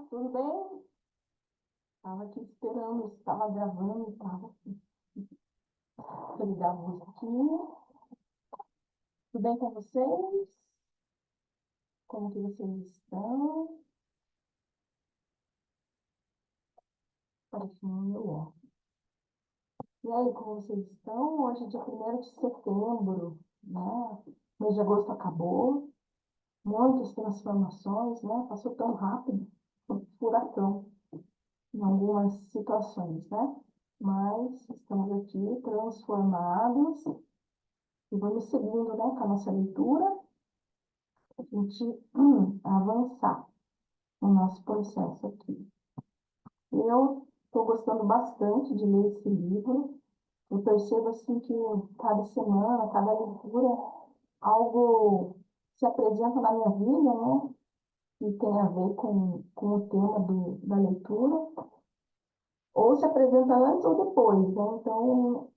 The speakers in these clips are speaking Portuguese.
tudo bem? Estava aqui esperando, estava gravando, estava para ligar a musiquinha. Tudo bem com vocês? Como que vocês estão? Parece meu. E aí, como vocês estão? Hoje é dia 1º de setembro, né? O mês de agosto acabou, muitas transformações, né? Passou tão rápido, um furacão em algumas situações, né? Mas estamos aqui transformados e vamos seguindo, né, com a nossa leitura, a gente avançar no nosso processo aqui. Eu estou gostando bastante de ler esse livro. Eu percebo assim que cada semana, cada leitura, algo se apresenta na minha vida, né? E tem a ver com o tema da leitura, ou se apresenta antes ou depois, né? Então,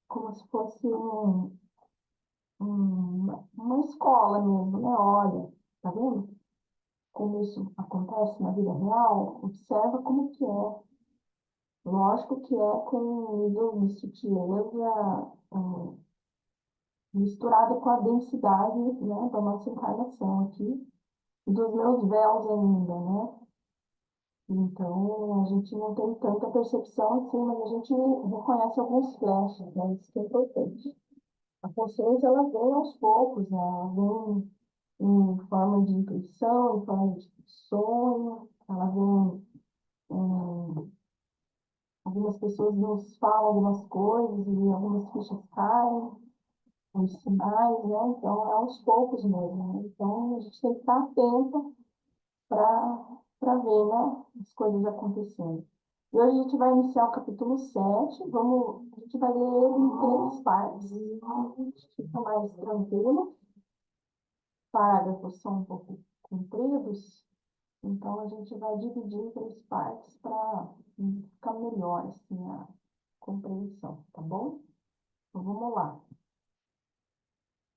como se fosse uma escola mesmo, né? Olha, tá vendo como isso acontece na vida real? Observa como que é. Lógico que é com um nível de sutileza misturado com a densidade, né, da nossa encarnação aqui, e dos meus véus ainda, né? Então, a gente não tem tanta percepção assim, mas a gente reconhece alguns flashes, né? Isso que é importante. A consciência, ela vem aos poucos, né? Ela vem em forma de intuição, em forma de sonho, ela vem algumas pessoas nos falam algumas coisas e algumas fichas caem, os sinais, né? Então, é aos poucos mesmo, né? Então, a gente tem que estar atento para ver, né, as coisas acontecendo. E hoje a gente vai iniciar o capítulo 7. A gente vai ler ele em 3 partes. A gente fica mais tranquilo. Parágrafos são um pouco compridos, então a gente vai dividir em 3 partes para ficar melhor assim, a compreensão, tá bom? Então vamos lá.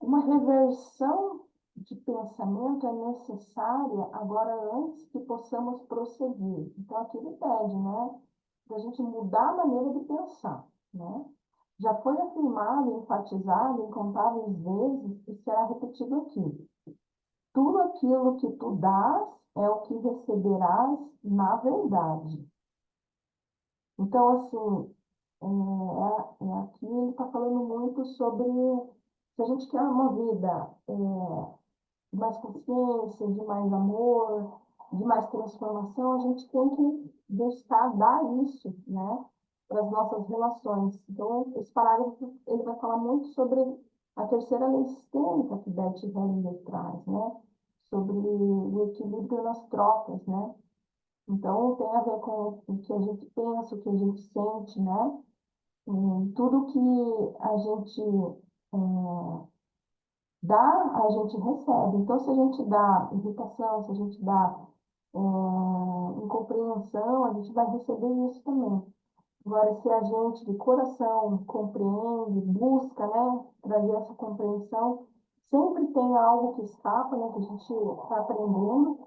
Uma reversão de pensamento é necessária agora antes que possamos prosseguir. Então aqui ele pede, né, para a gente mudar a maneira de pensar, né? Já foi afirmado e enfatizado incontáveis vezes e será repetido aqui. Tudo aquilo que tu dás é o que receberás na verdade. Então, assim, aqui ele está falando muito sobre se a gente quer uma vida de mais consciência, de mais amor, de mais transformação, a gente tem que buscar dar isso, né, para as nossas relações. Então, esse parágrafo ele vai falar muito sobre a terceira lei sistêmica que Bert Hellinger traz, né, sobre o equilíbrio nas trocas, né. Então, tem a ver com o que a gente pensa, o que a gente sente, né, tudo que a gente dá, a gente recebe. Então, se a gente dá irritação, se a gente dá incompreensão, a gente vai receber isso também. Agora, se a gente, de coração, compreende, busca, né, trazer essa compreensão, sempre tem algo que escapa, né, que a gente está aprendendo,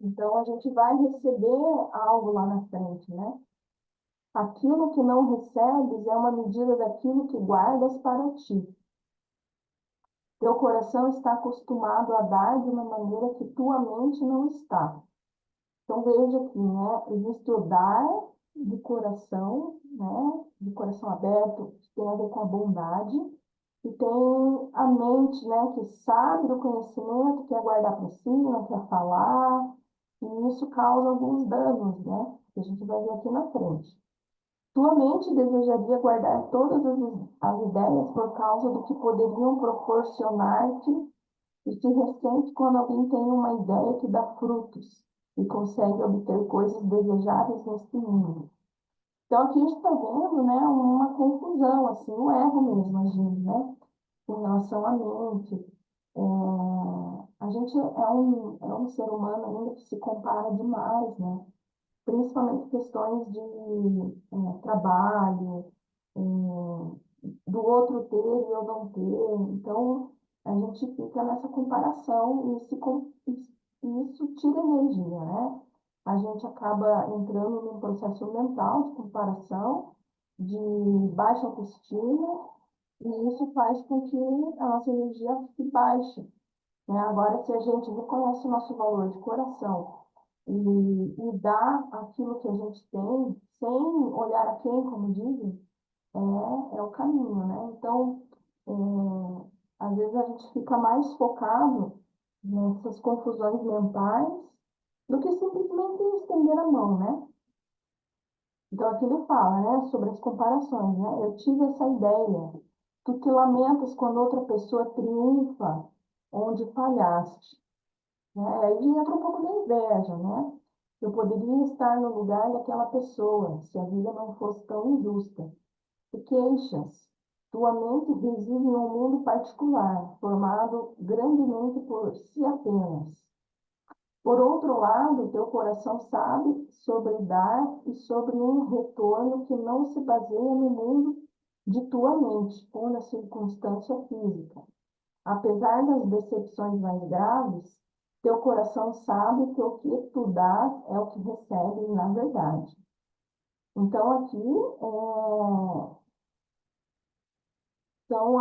então a gente vai receber algo lá na frente, né? Aquilo que não recebes é uma medida daquilo que guardas para ti. Teu coração está acostumado a dar de uma maneira que tua mente não está. Então, veja aqui, né? Existe o dar de coração, né? De coração aberto, que tem a ver com a bondade. E tem a mente, né? Que sabe do conhecimento, quer guardar para si, não quer falar. E isso causa alguns danos, né? Que a gente vai ver aqui na frente. Tua mente desejaria guardar todas as ideias por causa do que poderiam proporcionar-te e se ressente quando alguém tem uma ideia que dá frutos e consegue obter coisas desejáveis neste mundo. Então, aqui a gente está vendo, né, uma confusão, assim, o ego mesmo agindo, né, em relação à mente. A gente é um ser humano ainda que se compara demais, né, principalmente questões de trabalho, do outro ter e eu não ter. Então, a gente fica nessa comparação e isso tira energia, né? a gente acaba entrando num processo mental de comparação, de baixa autoestima, e isso faz com que a nossa energia fique baixa, né? Agora, se a gente reconhece o nosso valor de coração e dá aquilo que a gente tem, sem olhar a quem, como dizem, é o caminho, né? Então, às vezes a gente fica mais focado nessas confusões mentais do que simplesmente estender a mão, né? Então, aqui ele fala, né, sobre as comparações, né? Eu tive essa ideia. Tu te lamentas quando outra pessoa triunfa onde falhaste, né? Aí entra um pouco da inveja, né? Eu poderia estar no lugar daquela pessoa se a vida não fosse tão injusta. Te queixas. Tua mente reside em um mundo particular, formado grandemente por si apenas. Por outro lado, teu coração sabe sobre dar e sobre um retorno que não se baseia no mundo de tua mente ou na circunstância física. Apesar das decepções mais graves, teu coração sabe que o que tu dás é o que recebes na verdade. Então, aqui são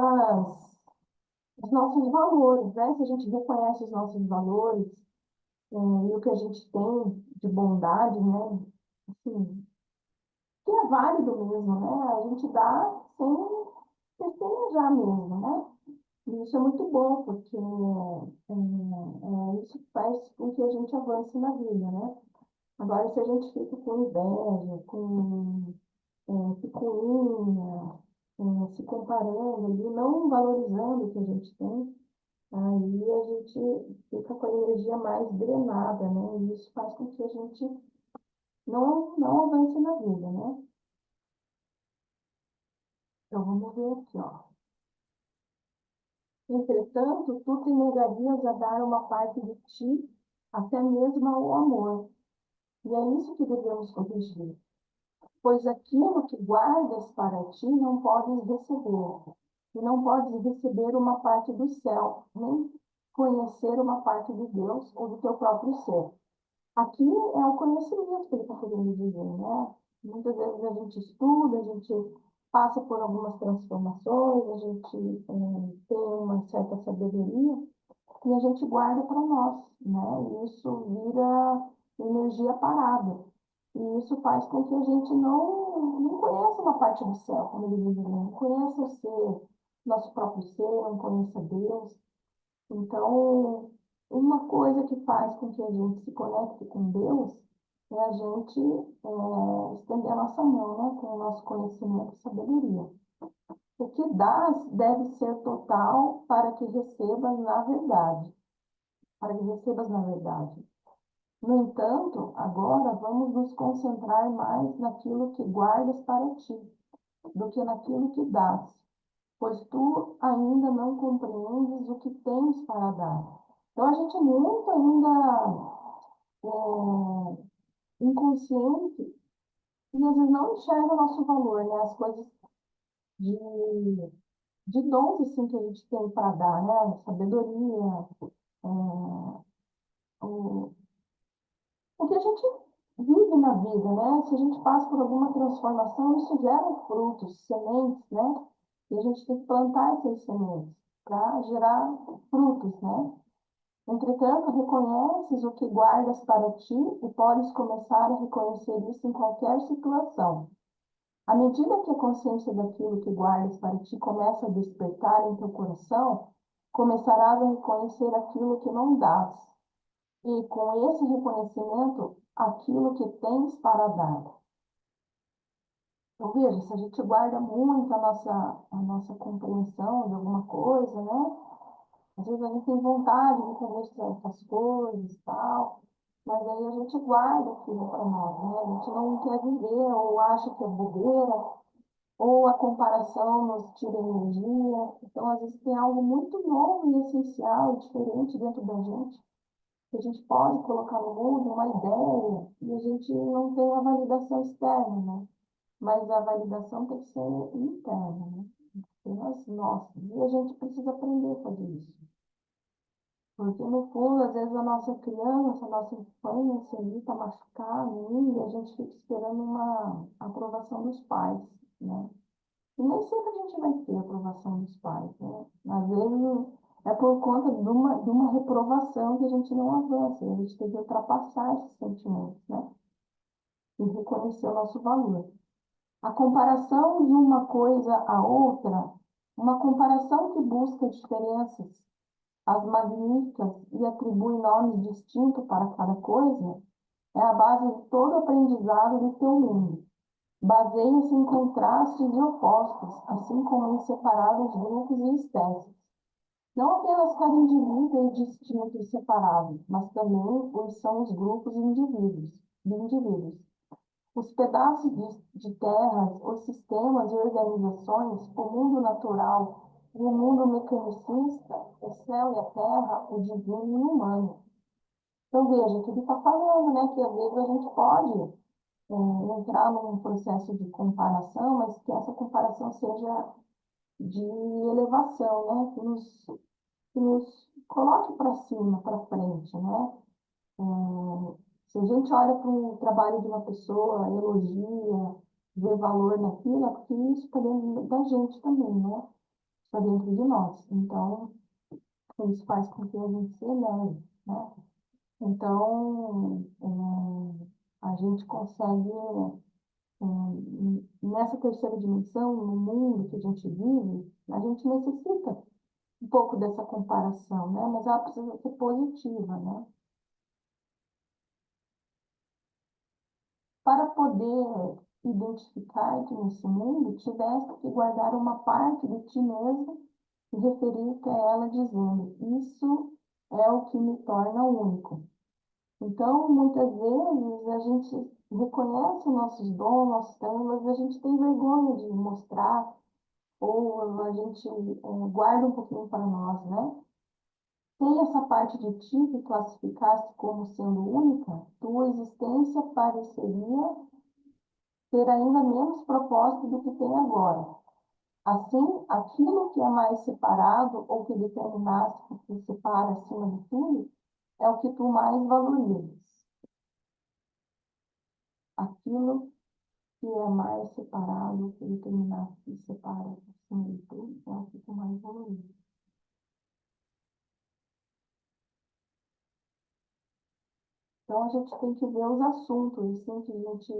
os nossos valores, né? Se a gente reconhece os nossos valores, e o que a gente tem de bondade, né? Assim, que é válido mesmo, né? A gente dá sem pestanejar mesmo, né? E isso é muito bom, porque isso faz com que a gente avance na vida, né? Agora, se a gente fica com inveja, com picuinha, se comparando ali, não valorizando o que a gente tem, aí a gente fica com a energia mais drenada, né? E isso faz com que a gente não avance na vida, né? Então, vamos ver aqui, ó. Entretanto, tu te negarias a dar uma parte de ti, até mesmo ao amor. E é isso que devemos corrigir. Pois aquilo que guardas para ti não podes receber. E não podes receber uma parte do céu, nem conhecer uma parte de Deus ou do teu próprio ser. Aqui é o conhecimento que ele está querendo dizer, né? Muitas vezes a gente estuda, a gente passa por algumas transformações, a gente tem uma certa sabedoria e a gente guarda para nós, né? E isso vira energia parada. E isso faz com que a gente não conheça uma parte do céu, como ele diz, né? Não conheça o ser, nosso próprio ser, não conheça Deus. Então, uma coisa que faz com que a gente se conecte com Deus é a gente estender a nossa mão, né, com o nosso conhecimento e sabedoria. O que dás deve ser total para que recebas na verdade. Para que recebas na verdade. No entanto, agora vamos nos concentrar mais naquilo que guardas para ti, do que naquilo que dás, pois tu ainda não compreendes o que tens para dar. Então, a gente é muito ainda inconsciente e às vezes não enxerga o nosso valor, né? As coisas de, de dons assim, que a gente tem para dar, né? Sabedoria, o, o que a gente vive na vida, né? Se a gente passa por alguma transformação, isso gera frutos, sementes, né? E a gente tem que plantar essas sementes para gerar frutos, né? Entretanto, reconheces o que guardas para ti e podes começar a reconhecer isso em qualquer situação. À medida que a consciência daquilo que guardas para ti começa a despertar em teu coração, começarás a reconhecer aquilo que não dás. E com esse reconhecimento, aquilo que tens para dar. Então, veja, se a gente guarda muito a nossa compreensão de alguma coisa, né? Às vezes a gente tem vontade de fazer certas coisas e tal, mas aí a gente guarda aquilo para nós, né? A gente não quer viver, ou acha que é bobeira, ou a comparação nos tira energia. Então, às vezes tem algo muito novo e essencial, diferente dentro da gente, que a gente pode colocar no mundo, uma ideia, e a gente não tem a validação externa, né? Mas a validação tem que ser interna, né? Tem as nossas. E a gente precisa aprender a fazer isso. Porque, no fundo, às vezes a nossa criança, a nossa infância ali está machucada ainda, e a gente fica esperando uma aprovação dos pais, né? E nem sempre a gente vai ter a aprovação dos pais, né? Às vezes é por conta de uma reprovação que a gente não avança, a gente tem que ultrapassar esses sentimentos, né? E reconhecer o nosso valor. A comparação de uma coisa a outra, uma comparação que busca diferenças as magníficas e atribui nomes distintos para cada coisa, é a base de todo aprendizado do teu mundo. Baseia-se em contrastes e opostos, assim como em separados grupos e espécies. Não apenas cada indivíduo é distinto e separável, mas também são os grupos de indivíduos. Os pedaços de terras, os sistemas e organizações, o mundo natural e o mundo mecanicista, o céu e a terra, o divino e o humano. Então, veja, que ele está falando, né, que às vezes a gente pode entrar num processo de comparação, mas que essa comparação seja de elevação, né, que nos coloque para cima, para frente, né? Se a gente olha para o trabalho de uma pessoa, elogia, vê valor naquilo, é porque isso está dentro da gente também, né? Está dentro de nós. Então, isso faz com que a gente se eleve, né? Então, a gente consegue, nessa terceira dimensão, no mundo que a gente vive, a gente necessita um pouco dessa comparação, né? Mas ela precisa ser positiva, né? Para poder identificar-te nesse mundo, tiveste que guardar uma parte de ti mesmo e referir-te a ela dizendo, isso é o que me torna único. Então, muitas vezes, a gente reconhece nossos dons, nossos talentos, mas a gente tem vergonha de mostrar, ou a gente guarda um pouquinho para nós, né? Sem essa parte de ti que classificaste como sendo única, tua existência pareceria ter ainda menos propósito do que tem agora. Assim, aquilo que é mais separado ou que determinaste que te separa acima de tudo, é o que tu mais valorizas. Aquilo que é mais separado, que determinaste que te separa acima de tudo, é o que tu mais valorizas. Então, a gente tem que ver os assuntos, assim, que a gente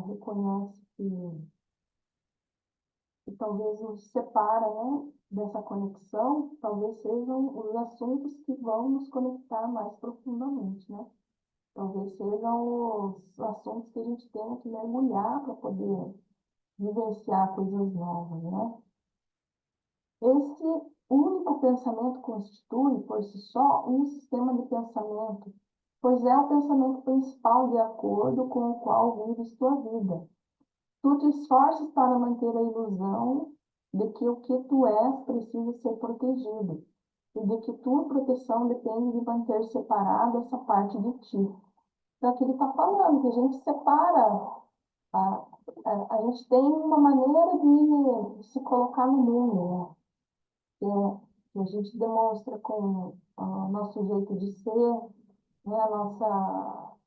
reconhece que talvez nos separa, né, dessa conexão, talvez sejam os assuntos que vão nos conectar mais profundamente, né? Talvez sejam os assuntos que a gente tenha que mergulhar para poder vivenciar coisas novas, né? Esse único pensamento constitui, por si só, um sistema de pensamento, pois é o pensamento principal de acordo com o qual vives tua vida. Tu te esforças para manter a ilusão de que o que tu és precisa ser protegido e de que tua proteção depende de manter separada essa parte de ti. Então, aqui ele está falando que a gente separa, a, a gente tem uma maneira de se colocar no mundo, né? Que a gente demonstra com o nosso jeito de ser, né? A nossa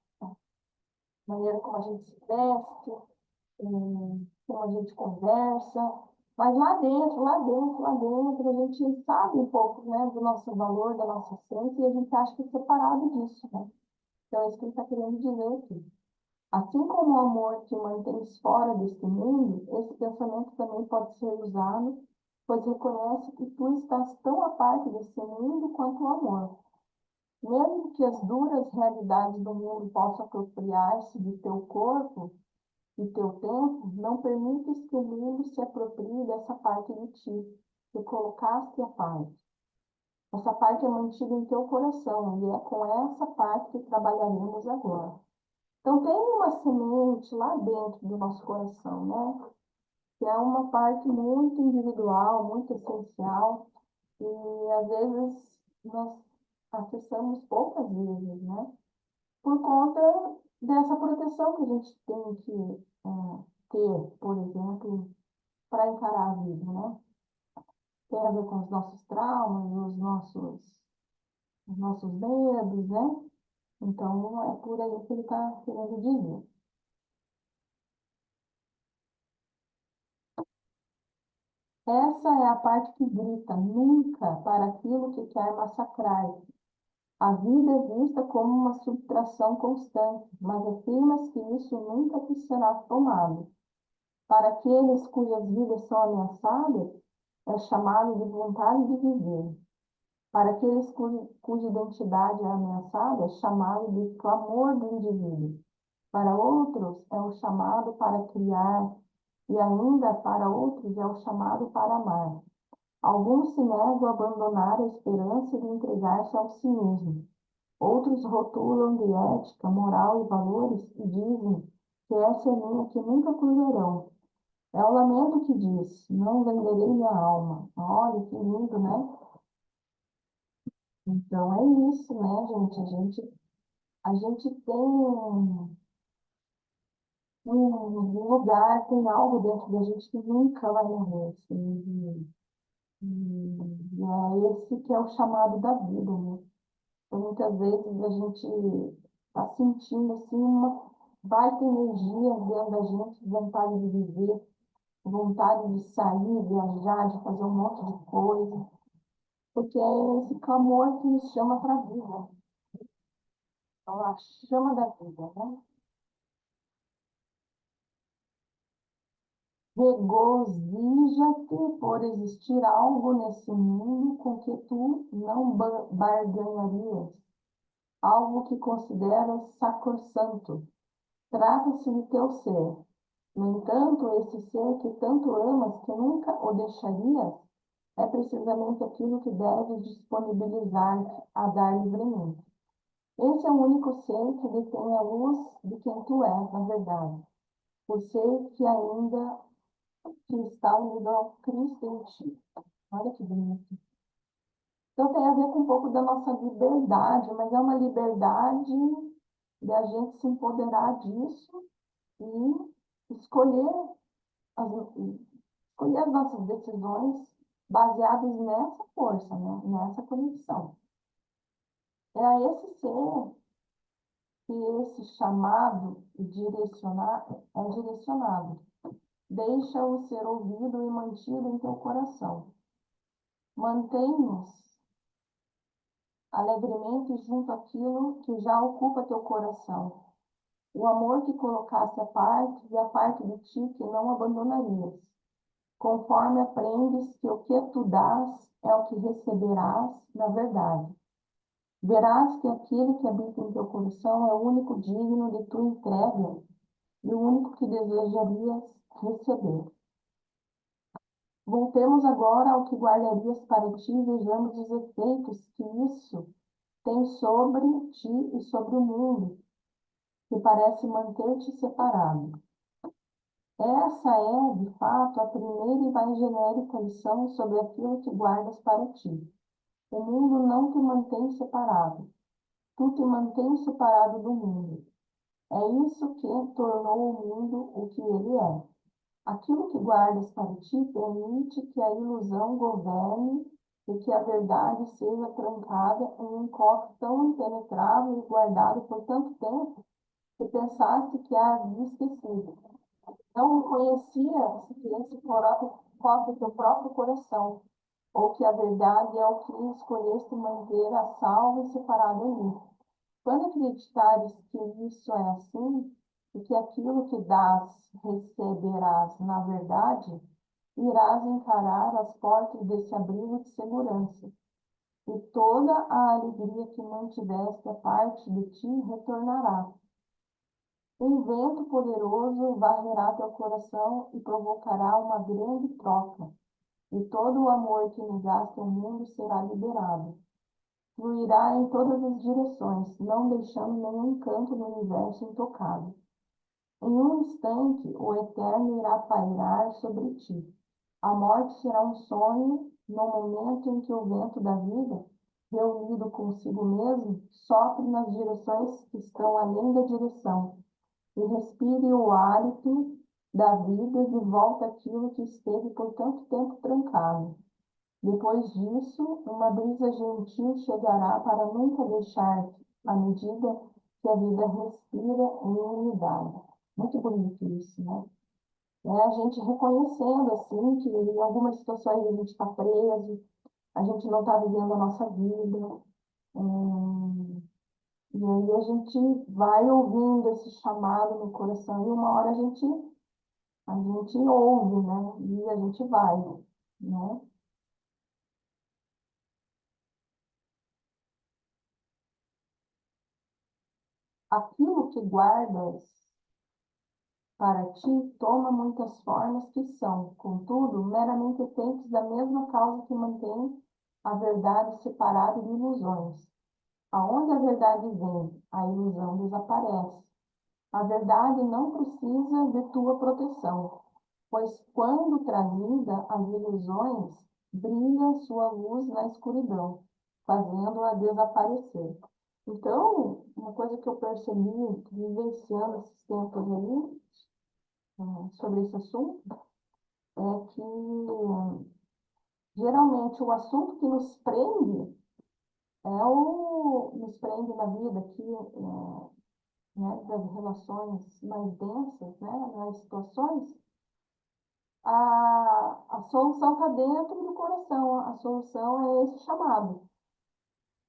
maneira como a gente se veste, como a gente conversa, mas lá dentro, a gente sabe um pouco, né, do nosso valor, da nossa essência, e a gente acha que é separado disso, né? Então, é isso que ele está querendo dizer aqui. Assim como o amor te mantém fora deste mundo, esse pensamento também pode ser usado, pois reconhece que tu estás tão à parte desse mundo quanto o amor. Mesmo que as duras realidades do mundo possam apropriar-se de teu corpo, e teu tempo, não permites que o mundo se aproprie dessa parte de ti, que colocaste à parte. Essa parte é mantida em teu coração, e é com essa parte que trabalharemos agora. Então, tem uma semente lá dentro do nosso coração, né? Que é uma parte muito individual, muito essencial, e às vezes nós acessamos poucas vezes, né? Por conta dessa proteção que a gente tem que ter, por exemplo, para encarar a vida, né? Tem a ver com os nossos traumas, os nossos os nossos dedos, né? Então, é por aí que ele está querendo dizer. Essa é a parte que grita nunca para aquilo que quer massacrar. A vida é vista como uma subtração constante, mas afirma-se que isso nunca te será tomado. Para aqueles cujas vidas são ameaçadas, é chamado de vontade de viver. Para aqueles cuja identidade é ameaçada, é chamado de clamor do indivíduo. Para outros, é o chamado para criar, e ainda para outros é o chamado para amar. Alguns se negam a abandonar a esperança de entregar-se ao cinismo. Outros rotulam de ética, moral e valores e dizem que essa é linha que nunca cruzarão. É o lamento que diz, não venderei minha alma. Olha que lindo, né? Então é isso, né, gente? A gente tem um lugar, tem algo dentro da gente que nunca vai morrer, assim, e é esse que é o chamado da vida, né? Então, muitas vezes a gente está sentindo assim uma baita energia dentro da gente, vontade de viver, vontade de sair, viajar, de fazer um monte de coisa, porque é esse clamor que nos chama para a vida. Então, a chama da vida, né? Regozija-te por existir algo nesse mundo com que tu não barganharias, algo que consideras sacrossanto. Trata-se de teu ser. No entanto, esse ser que tanto amas, que nunca o deixarias, é precisamente aquilo que deves disponibilizar-te a dar livremente. Esse é o único ser que detém a luz de quem tu és, na verdade. O ser que ainda que está unido ao Cristo em ti. Olha que bonito. Então tem a ver com um pouco da nossa liberdade, mas é uma liberdade da gente se empoderar disso e as, escolher as nossas decisões baseadas nessa força, né? Nessa conexão. É a esse ser que esse chamado é direcionado. Deixa-o ser ouvido e mantido em teu coração. Mantém-nos alegremente junto àquilo que já ocupa teu coração. O amor que colocaste à parte e a parte de ti que não abandonarias. Conforme aprendes que o que tu dás é o que receberás na verdade. Verás que aquele que habita em teu coração é o único digno de tua entrega e o único que desejarias receber. Voltemos agora ao que guardarias para ti e vejamos os efeitos que isso tem sobre ti e sobre o mundo, que parece manter-te separado. Essa é, de fato, a primeira e mais genérica lição sobre aquilo que guardas para ti. O mundo não te mantém separado. Tu te mantens separado do mundo. É isso que tornou o mundo o que ele é. Aquilo que guardas para ti permite que a ilusão governe e que a verdade seja trancada em um cofre tão impenetrável e guardado por tanto tempo que pensaste que a havia esquecido. Não reconhecia-se que esse cofre teu próprio coração, ou que a verdade é o que escolheste manter a salvo e separado ali. Quando acreditares que isso é assim, e que aquilo que dás receberás na verdade, irás encarar as portas desse abrigo de segurança, e toda a alegria que mantiveste a parte de ti retornará. Um vento poderoso varrerá teu coração e provocará uma grande troca, e todo o amor que negaste ao mundo será liberado. Fluirá em todas as direções, não deixando nenhum canto do universo intocado. Em um instante, o Eterno irá pairar sobre ti. A morte será um sonho no momento em que o vento da vida, reunido consigo mesmo, sopre nas direções que estão além da direção e respire o hálito da vida de volta àquilo que esteve por tanto tempo trancado. Depois disso, uma brisa gentil chegará para nunca deixar à medida que a vida respira em unidade. Muito bonito isso, né? É a gente reconhecendo, assim, que em algumas situações a gente está preso, a gente não está vivendo a nossa vida. E aí a gente vai ouvindo esse chamado no coração e uma hora a gente ouve, né? E a gente vai, né? Aquilo que guardas para ti toma muitas formas que são, contudo, meramente efeitos da mesma causa que mantém a verdade separada de ilusões. Aonde a verdade vem, a ilusão desaparece. A verdade não precisa de tua proteção, pois quando trazida as ilusões, brilha sua luz na escuridão, fazendo-a desaparecer. Então, uma coisa que eu percebi, vivenciando esses tempos aí, sobre esse assunto, é que geralmente o assunto que nos prende nos prende na vida aqui, né, das relações mais densas, né, nas situações, a solução está dentro do coração, a solução é esse chamado,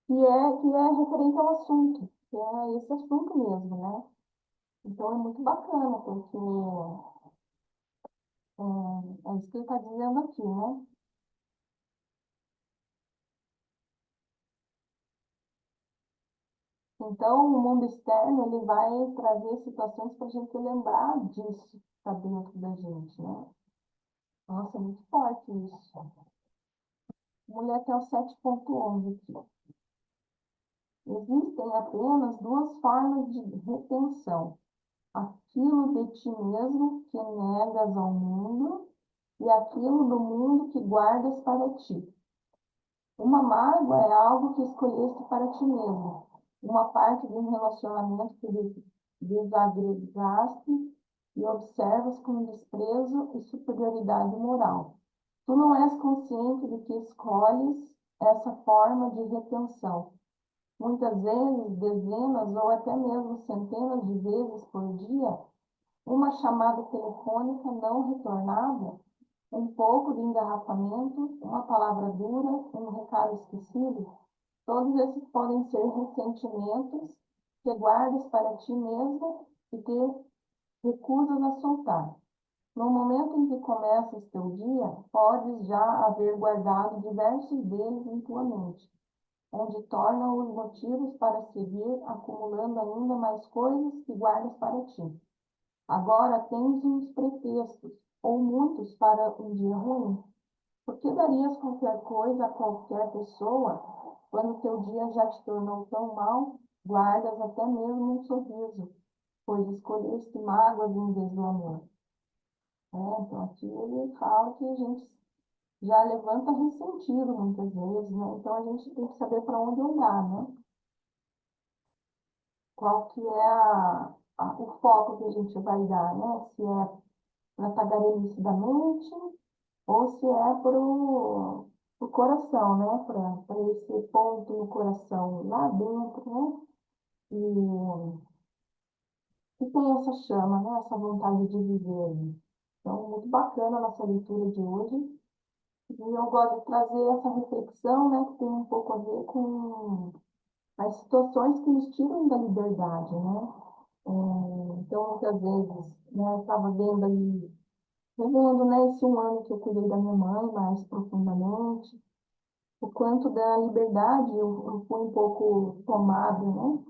que é referente ao assunto, que é esse assunto mesmo, né? Então é muito bacana, porque é isso que ele está dizendo aqui, né? Então, o mundo externo, ele vai trazer situações para a gente lembrar disso que está dentro da gente, né? Nossa, é muito forte isso. Mulher até o 7.11 aqui. Existem apenas duas formas de retenção. Aquilo de ti mesmo que negas ao mundo e aquilo do mundo que guardas para ti. Uma mágoa é algo que escolheste para ti mesmo, uma parte de um relacionamento que desagregaste e observas com desprezo e superioridade moral. Tu não és consciente de que escolhes essa forma de retenção. Muitas vezes, dezenas ou até mesmo centenas de vezes por dia, uma chamada telefônica não retornada, um pouco de engarrafamento, uma palavra dura, um recado esquecido, todos esses podem ser ressentimentos que guardas para ti mesmo e te recusas a soltar. No momento em que começas teu dia, podes já haver guardado diversos deles em tua mente, onde tornam os motivos para seguir acumulando ainda mais coisas que guardas para ti. Agora tens uns pretextos, ou muitos, para um dia ruim. Por que darias qualquer coisa a qualquer pessoa, quando teu dia já te tornou tão mal, guardas até mesmo um sorriso, pois escolheste mágoas em vez do amor? Então aqui ele fala que a gente já levanta ressentido muitas vezes, né? Então a gente tem que saber para onde olhar, né? Qual que é o foco que a gente vai dar, né? Se é para a tagarelice da mente ou se é para o coração, né? Para esse ponto no coração lá dentro, né? E tem essa chama, né? Essa vontade de viver aí. Então, muito bacana a nossa leitura de hoje. E eu gosto de trazer essa reflexão, né? Que tem um pouco a ver com as situações que nos tiram da liberdade, né? Então, muitas vezes, né? Eu estava vendo aí, revendo, né? Esse um ano que eu cuidei da minha mãe mais profundamente, o quanto da liberdade eu fui um pouco tomada, né?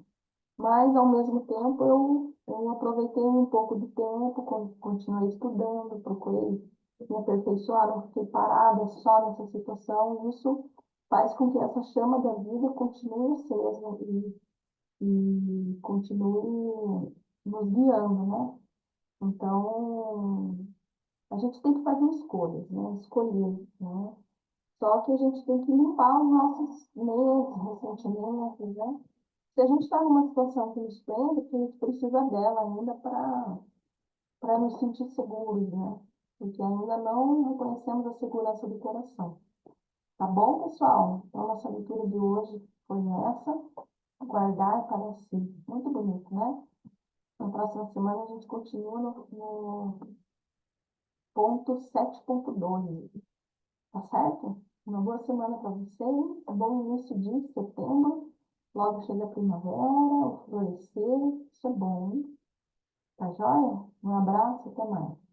Mas, ao mesmo tempo, eu aproveitei um pouco do tempo, continuei estudando, procurei me aperfeiçoar, não fiquei parada só nessa situação. Isso faz com que essa chama da vida continue acesa e continue nos guiando, né? Então, a gente tem que fazer escolhas, né? Escolher, né? Só que a gente tem que limpar os nossos medos, ressentimentos, né? Se a gente está numa situação que nos prende, que a gente precisa dela ainda para nos sentir seguros, né? Porque ainda não reconhecemos a segurança do coração. Tá bom, pessoal? Então, nossa leitura de hoje foi essa. Guardar parece muito bonito, né? Na próxima semana a gente continua no ponto 7.2, tá certo? Uma boa semana para vocês, um bom início de setembro. Logo chega a primavera, o florescer, isso é bom, hein? Tá joia? Um abraço, até mais.